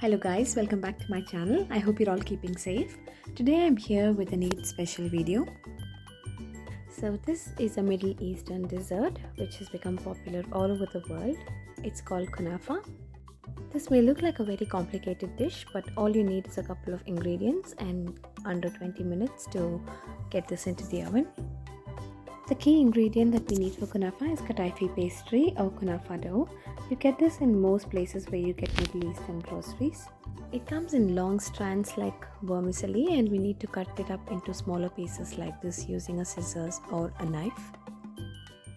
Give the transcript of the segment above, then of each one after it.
Hello guys, welcome back to my channel. I hope you're all keeping safe. Today I'm here with an Eid special video. So this is a Middle Eastern dessert which has become popular all over the world. It's called Kunafa. This may look like a very complicated dish, but all you need is a couple of ingredients and under 20 minutes to get this into the oven. The key ingredient that we need for Kunafa is Kataifi pastry or Kunafa dough. You get this in most places where you get Middle Eastern groceries. It comes in long strands like vermicelli, and we need to cut it up into smaller pieces like this using a scissors or a knife.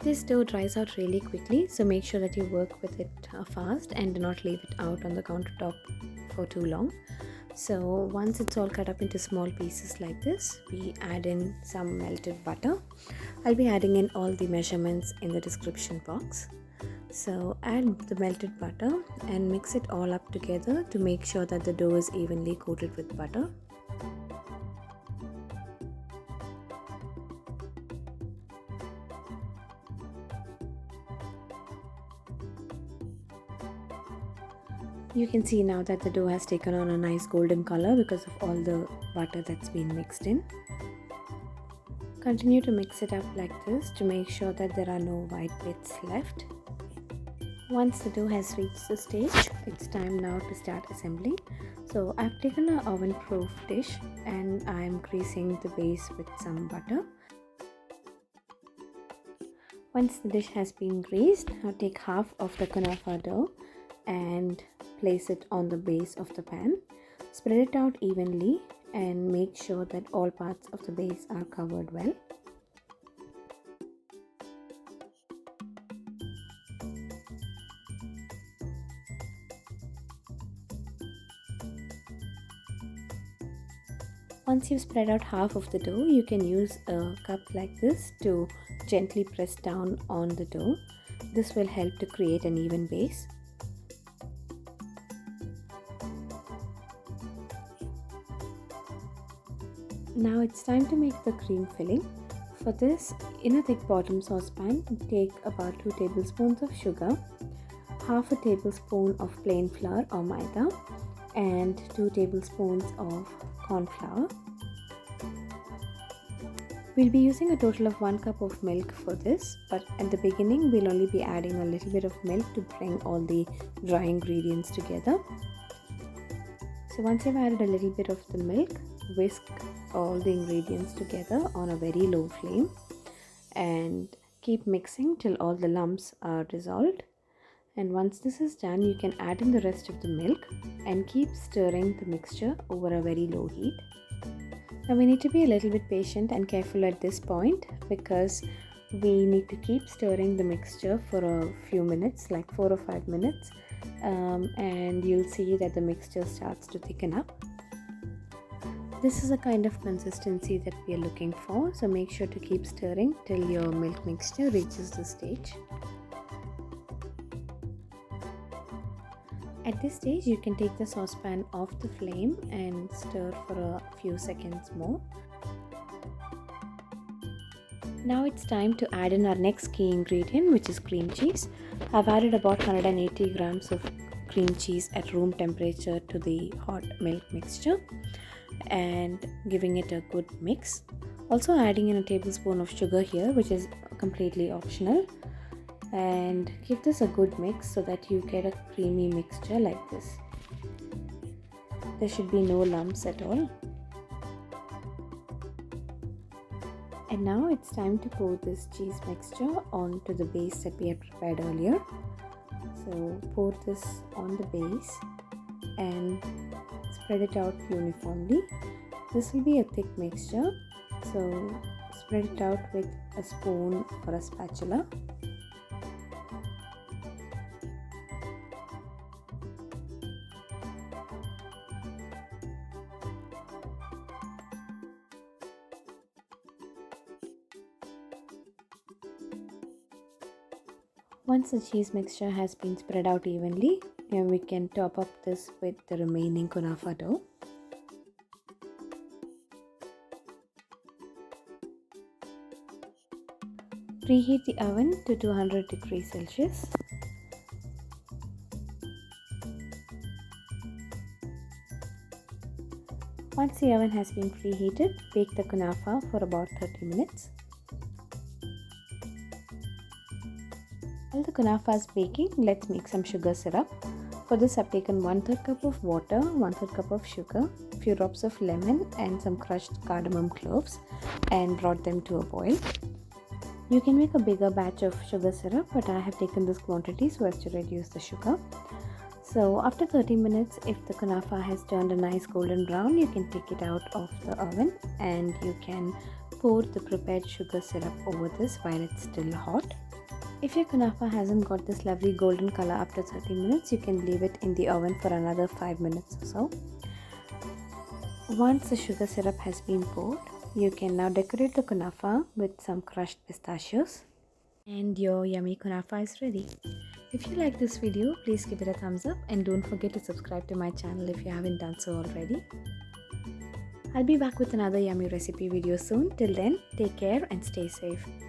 This dough dries out really quickly, so make sure that you work with it fast and do not leave it out on the countertop for too long. So once it's all cut up into small pieces like this, we add in some melted butter. I'll be adding in all the measurements in the description box. So add the melted butter and mix it all up together to make sure that the dough is evenly coated with butter. You can see now that the dough has taken on a nice golden color because of all the butter that's been mixed in. Continue to mix it up like this to make sure that there are no white bits left. Once the dough has reached the stage, it's time now to start assembling. So I've taken an oven-proof dish and I'm greasing the base with some butter. Once the dish has been greased, I'll take half of the kunafa dough and place it on the base of the pan. Spread it out evenly and make sure that all parts of the base are covered well. Once you've spread out half of the dough, you can use a cup like this to gently press down on the dough. This will help to create an even base. Now it's time to make the cream filling. For this, in a thick bottom saucepan, take about 2 tablespoons of sugar, half a tablespoon of plain flour or maida, and 2 tablespoons of cornflour. We'll be using a total of 1 cup of milk for this, but at the beginning we'll only be adding a little bit of milk to bring all the dry ingredients together. So once you've added a little bit of the milk, whisk all the ingredients together on a very low flame and keep mixing till all the lumps are dissolved. And once this is done, you can add in the rest of the milk and keep stirring the mixture over a very low heat. Now we need to be a little bit patient and careful at this point because we need to keep stirring the mixture for a few minutes, like 4 or 5 minutes, and you'll see that the mixture starts to thicken up. This is a kind of consistency that we are looking for, so make sure to keep stirring till your milk mixture reaches this stage. At this stage, you can take the saucepan off the flame and stir for a few seconds more. Now it's time to add in our next key ingredient, which is cream cheese. I've added about 180 grams of cream cheese at room temperature to the hot milk mixture and giving it a good mix. Also adding in a tablespoon of sugar here, which is completely optional, and give this a good mix so that you get a creamy mixture like this. There should be no lumps at all. And now it's time to pour this cheese mixture onto the base that we had prepared earlier. So pour this on the base and spread it out uniformly. This will be a thick mixture, so spread it out with a spoon or a spatula. Once the cheese mixture has been spread out evenly, we can top up this with the remaining kunafa dough. Preheat the oven to 200 degrees Celsius. Once the oven has been preheated, bake the kunafa for about 30 minutes. While the kunafa is baking, let's make some sugar syrup. For this, I've taken 1/3 cup of water, 1/3 cup of sugar, few drops of lemon and some crushed cardamom cloves and brought them to a boil. You can make a bigger batch of sugar syrup, but I have taken this quantity so as to reduce the sugar. So after 30 minutes, if the kunafa has turned a nice golden brown, you can take it out of the oven and you can pour the prepared sugar syrup over this while it's still hot. If your kunafa hasn't got this lovely golden color after 30 minutes, you can leave it in the oven for another 5 minutes or so. Once the sugar syrup has been poured, you can now decorate the kunafa with some crushed pistachios. And your yummy kunafa is ready. If you like this video, please give it a thumbs up and don't forget to subscribe to my channel if you haven't done so already. I'll be back with another yummy recipe video soon. Till then, take care and stay safe.